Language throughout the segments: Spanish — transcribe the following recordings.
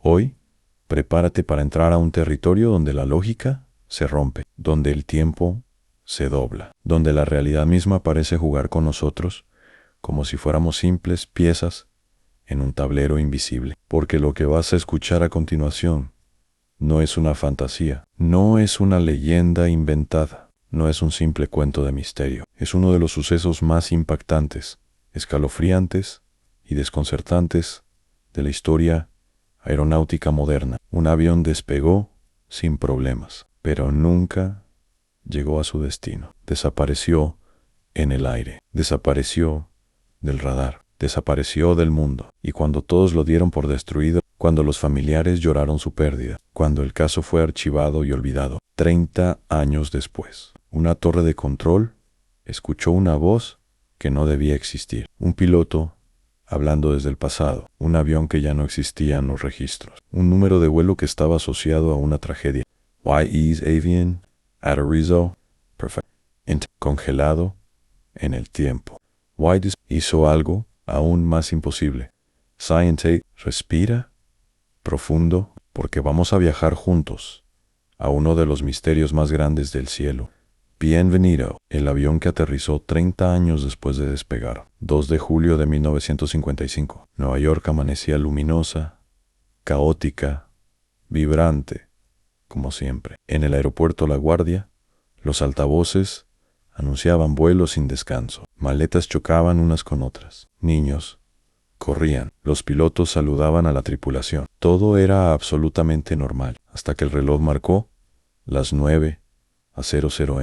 Hoy, prepárate para entrar a un territorio donde la lógica se rompe, donde el tiempo se dobla, donde la realidad misma parece jugar con nosotros como si fuéramos simples piezas en un tablero invisible. Porque lo que vas a escuchar a continuación no es una fantasía, no es una leyenda inventada, no es un simple cuento de misterio. Es uno de los sucesos más impactantes, escalofriantes y desconcertantes de la historia aeronáutica moderna. Un avión despegó sin problemas, pero nunca llegó a su destino. Desapareció en el aire, desapareció del radar, desapareció del mundo. Y cuando todos lo dieron por destruido, cuando los familiares lloraron su pérdida, cuando el caso fue archivado y olvidado, 30 años después, una torre de control escuchó una voz que no debía existir. Un piloto hablando desde el pasado, un avión que ya no existía en los registros, un número de vuelo que estaba asociado a una tragedia. YE's Avian, Aterrizó, perfect, congelado en el tiempo. White hizo algo aún más imposible. Science, respira profundo, porque vamos a viajar juntos a uno de los misterios más grandes del cielo. Bienvenido, el avión que aterrizó 30 años después de despegar. 2 de julio de 1955. Nueva York amanecía luminosa, caótica, vibrante, como siempre. En el aeropuerto La Guardia, los altavoces anunciaban vuelos sin descanso. Maletas chocaban unas con otras. Niños corrían. Los pilotos saludaban a la tripulación. Todo era absolutamente normal, hasta que el reloj marcó las 9:00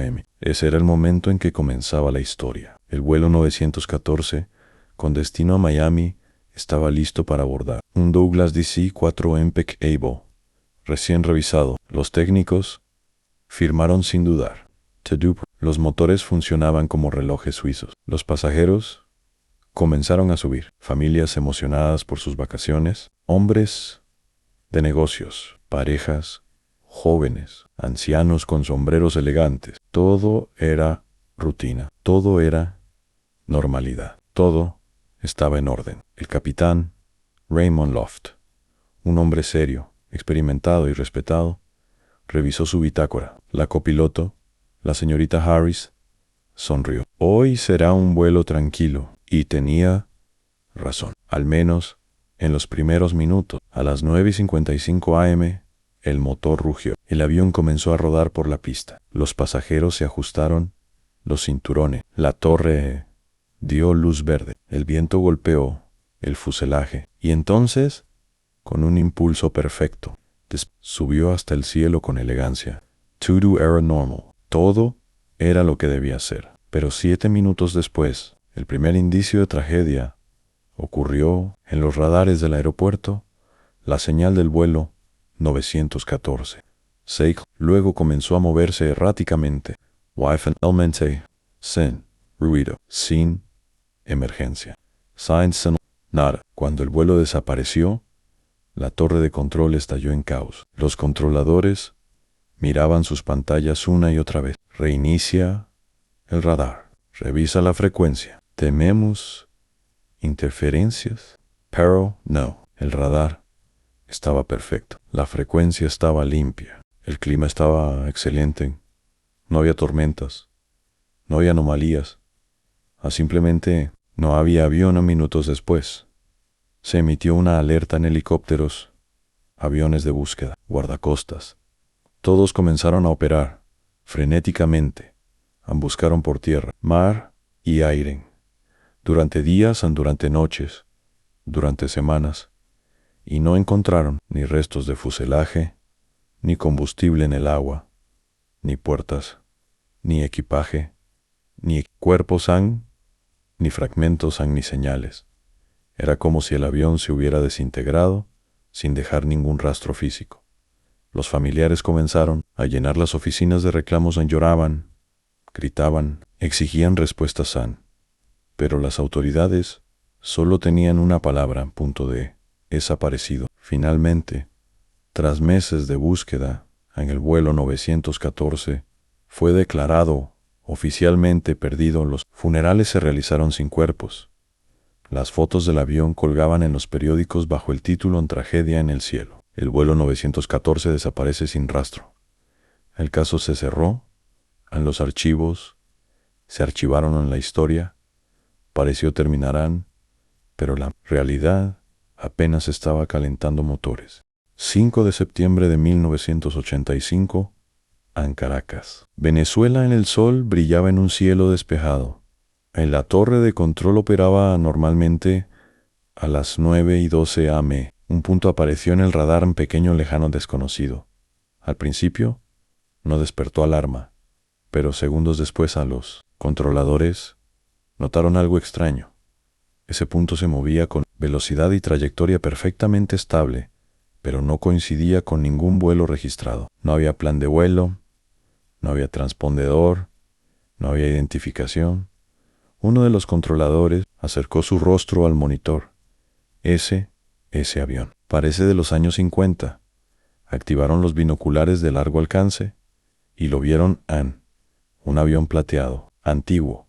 am. Ese era el momento en que comenzaba la historia. El vuelo 914, con destino a Miami, estaba listo para abordar. Un Douglas DC-4 MPEG Able, recién revisado. Los técnicos firmaron sin dudar. Los motores funcionaban como relojes suizos. Los pasajeros comenzaron a subir. Familias emocionadas por sus vacaciones, hombres de negocios, parejas, jóvenes, ancianos con sombreros elegantes. Todo era rutina, todo era normalidad, todo estaba en orden. El capitán Raymond Loft, un hombre serio, experimentado y respetado, revisó su bitácora. La copiloto, la señorita Harris, sonrió. Hoy será un vuelo tranquilo, y tenía razón, al menos en los primeros minutos. A las 9:55 am, el motor rugió. El avión comenzó a rodar por la pista. Los pasajeros se ajustaron los cinturones. La torre dio luz verde. El viento golpeó el fuselaje. Y entonces, con un impulso perfecto, subió hasta el cielo con elegancia. Todo era normal. Todo era lo que debía ser. Pero 7 minutos después, el primer indicio de tragedia ocurrió en los radares del aeropuerto. La señal del vuelo 914. Luego comenzó a moverse erráticamente. Finalmente, sin ruido, sin emergencia. Nada. Cuando el vuelo desapareció, la torre de control estalló en caos. Los controladores miraban sus pantallas una y otra vez. Reinicia el radar. Revisa la frecuencia. Tememos interferencias. Pero no. El radar estaba perfecto. La frecuencia estaba limpia. El clima estaba excelente. No había tormentas. No había anomalías. Simplemente no había avión. Minutos después, se emitió una alerta en helicópteros, aviones de búsqueda, guardacostas. Todos comenzaron a operar frenéticamente. Buscaron por tierra, mar y aire. Durante días, durante noches, durante semanas. Y no encontraron ni restos de fuselaje, ni combustible en el agua, ni puertas, ni equipaje, ni cuerpos ni fragmentos ni señales. Era como si el avión se hubiera desintegrado sin dejar ningún rastro físico. Los familiares comenzaron a llenar las oficinas de reclamos. Lloraban, gritaban, exigían respuestas pero las autoridades solo tenían una palabra: desaparecido. Finalmente, tras meses de búsqueda, en el vuelo 914 fue declarado oficialmente perdido. Los funerales se realizaron sin cuerpos. Las fotos del avión colgaban en los periódicos bajo el título: Tragedia en el cielo. El vuelo 914 desaparece sin rastro. El caso se cerró, en los archivos, se archivaron en la historia, pareció terminarán, pero la realidad apenas estaba calentando motores. 5 de septiembre de 1985, en Caracas. Venezuela en el sol brillaba en un cielo despejado. En la torre de control operaba normalmente a las 9:12 am. Un punto apareció en el radar, un pequeño lejano desconocido. Al principio, no despertó alarma, pero segundos después a los controladores notaron algo extraño. Ese punto se movía con velocidad y trayectoria perfectamente estable, pero no coincidía con ningún vuelo registrado. No había plan de vuelo, no había transpondedor, no había identificación. Uno de los controladores acercó su rostro al monitor. Ese avión. Parece de los años 50. Activaron los binoculares de largo alcance y lo vieron un avión plateado, antiguo,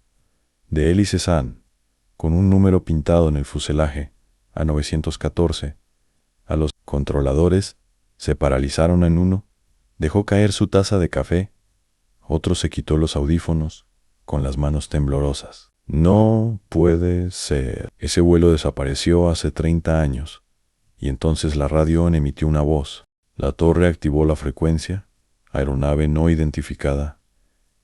de hélices con un número pintado en el fuselaje, A914. A los controladores se paralizaron en uno, dejó caer su taza de café, otro se quitó los audífonos con las manos temblorosas. No puede ser. Ese vuelo desapareció hace 30 años. Y entonces la radio emitió una voz. La torre activó la frecuencia. Aeronave no identificada.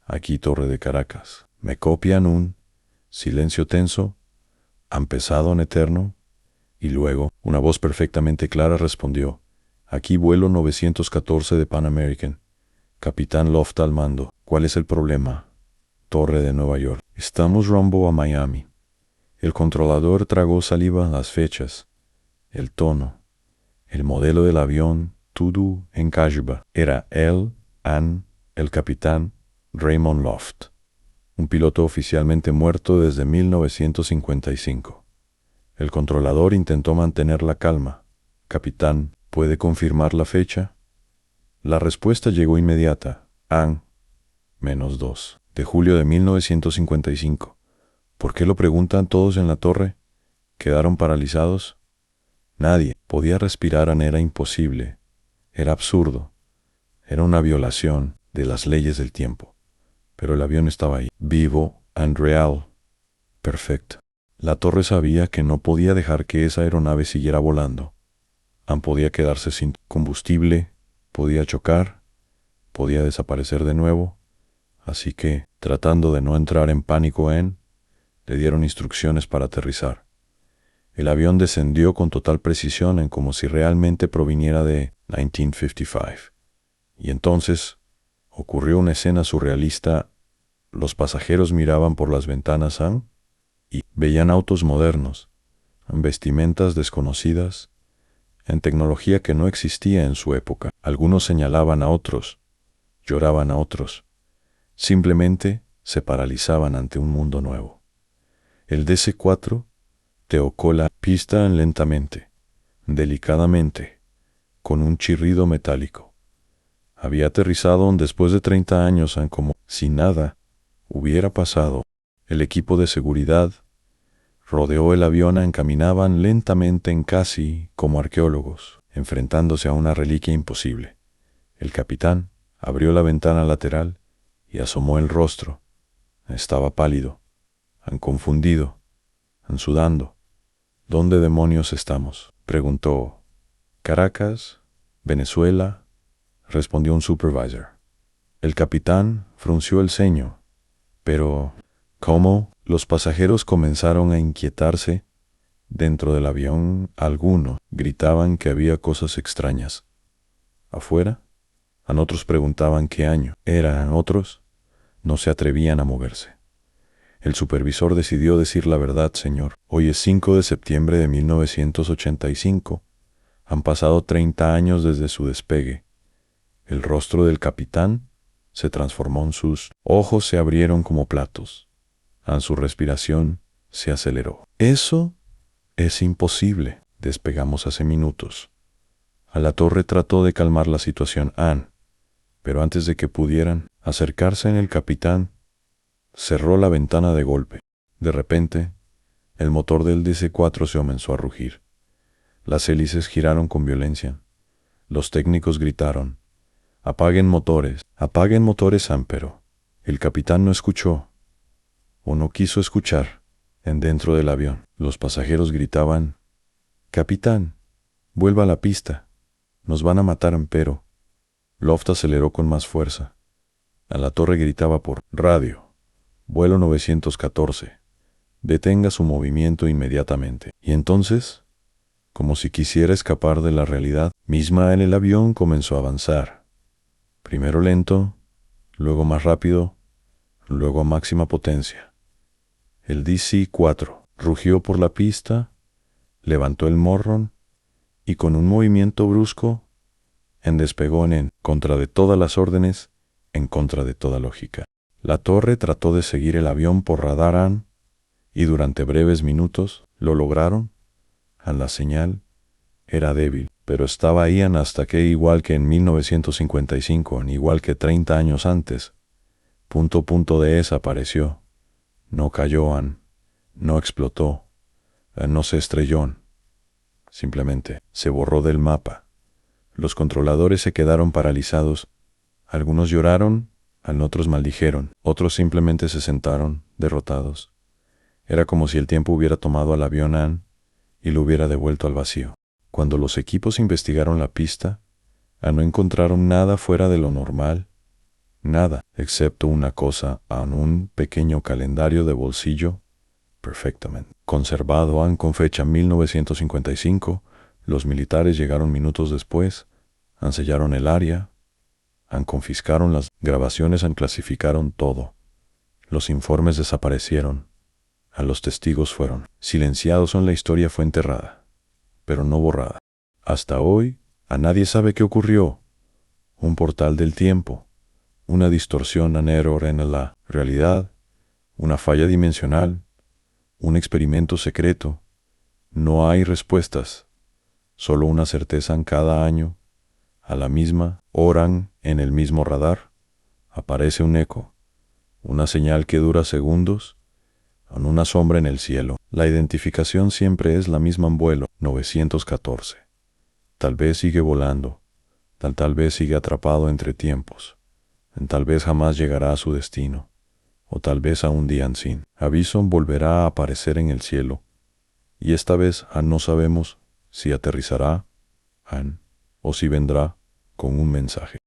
Aquí Torre de Caracas. Me copian un silencio tenso, han pesado en eterno, y luego una voz perfectamente clara respondió. Aquí vuelo 914 de Pan American. Capitán Loft al mando. ¿Cuál es el problema? Torre de Nueva York. Estamos rumbo a Miami. El controlador tragó saliva. Las fechas, el tono, el modelo del avión, todo encajaba. Era el capitán Raymond Loft, un piloto oficialmente muerto desde 1955. El controlador intentó mantener la calma. Capitán, ¿puede confirmar la fecha? La respuesta llegó inmediata. -2 de julio de 1955. ¿Por qué lo preguntan todos en la torre? ¿Quedaron paralizados? Nadie podía respirar. Era imposible. Era absurdo. Era una violación de las leyes del tiempo. Pero el avión estaba ahí, vivo and real. Perfecto. La torre sabía que no podía dejar que esa aeronave siguiera volando. Podía quedarse sin combustible, podía chocar, podía desaparecer de nuevo. Así que, tratando de no entrar en pánico, le dieron instrucciones para aterrizar. El avión descendió con total precisión, como si realmente proviniera de 1955. Y entonces ocurrió una escena surrealista. Los pasajeros miraban por las ventanas y veían autos modernos, vestimentas desconocidas, en tecnología que no existía en su época. Algunos señalaban a otros, lloraban a otros, simplemente se paralizaban ante un mundo nuevo. El DC-4 tocó la pista lentamente, delicadamente, con un chirrido metálico. Había aterrizado después de 30 años, como si nada hubiera pasado. El equipo de seguridad rodeó el avión, caminaban lentamente, casi como arqueólogos, enfrentándose a una reliquia imposible. El capitán abrió la ventana lateral y asomó el rostro. Estaba pálido, confundido, sudando. ¿Dónde demonios estamos?, preguntó. Caracas, Venezuela, respondió un supervisor. El capitán frunció el ceño. Pero, ¿cómo? Los pasajeros comenzaron a inquietarse. Dentro del avión, algunos gritaban que había cosas extrañas. ¿Afuera? Otros preguntaban qué año era. Otros no se atrevían a moverse. El supervisor decidió decir la verdad. Señor, hoy es 5 de septiembre de 1985. Han pasado 30 años desde su despegue. El rostro del capitán se transformó, sus ojos se abrieron como platos. Su respiración se aceleró. Eso es imposible. Despegamos hace minutos. A la torre trató de calmar la situación pero antes de que pudieran acercarse, el capitán cerró la ventana de golpe. De repente, el motor del DC-4 se comenzó a rugir. Las hélices giraron con violencia. Los técnicos gritaron: apaguen motores, pero el capitán no escuchó, o no quiso escuchar. En dentro del avión, los pasajeros gritaban: capitán, vuelva a la pista, nos van a matar, pero Loft aceleró con más fuerza. A la torre gritaba por radio: vuelo 914, detenga su movimiento inmediatamente. Y entonces, como si quisiera escapar de la realidad misma, el avión comenzó a avanzar. Primero lento, luego más rápido, luego a máxima potencia. El DC-4 rugió por la pista, levantó el morrón y con un movimiento brusco despegó en contra de todas las órdenes, en contra de toda lógica. La torre trató de seguir el avión por radar y durante breves minutos lo lograron. La señal era débil, pero estaba ahí hasta que, igual que en 1955, igual que 30 años antes, desapareció. No cayó, no explotó, no se estrelló. Simplemente se borró del mapa. Los controladores se quedaron paralizados. Algunos lloraron, otros maldijeron, otros simplemente se sentaron, derrotados. Era como si el tiempo hubiera tomado al avión y lo hubiera devuelto al vacío. Cuando los equipos investigaron la pista, no encontraron nada fuera de lo normal, nada, excepto una cosa, un pequeño calendario de bolsillo, perfectamente conservado con fecha 1955. Los militares llegaron minutos después, sellaron el área, confiscaron las grabaciones, clasificaron todo. Los informes desaparecieron. Los testigos fueron silenciados. La historia fue enterrada, pero no borrada. Hasta hoy, nadie sabe qué ocurrió. Un portal del tiempo, una distorsión, un error en la realidad, una falla dimensional, un experimento secreto. No hay respuestas, solo una certeza: en cada año, a la misma hora, en el mismo radar, aparece un eco, una señal que dura segundos, con una sombra en el cielo. La identificación siempre es la misma: en vuelo 914. Tal vez sigue volando, tal vez sigue atrapado entre tiempos, tal vez jamás llegará a su destino, o tal vez a un día sin aviso volverá a aparecer en el cielo, y esta vez no sabemos si aterrizará o si vendrá con un mensaje.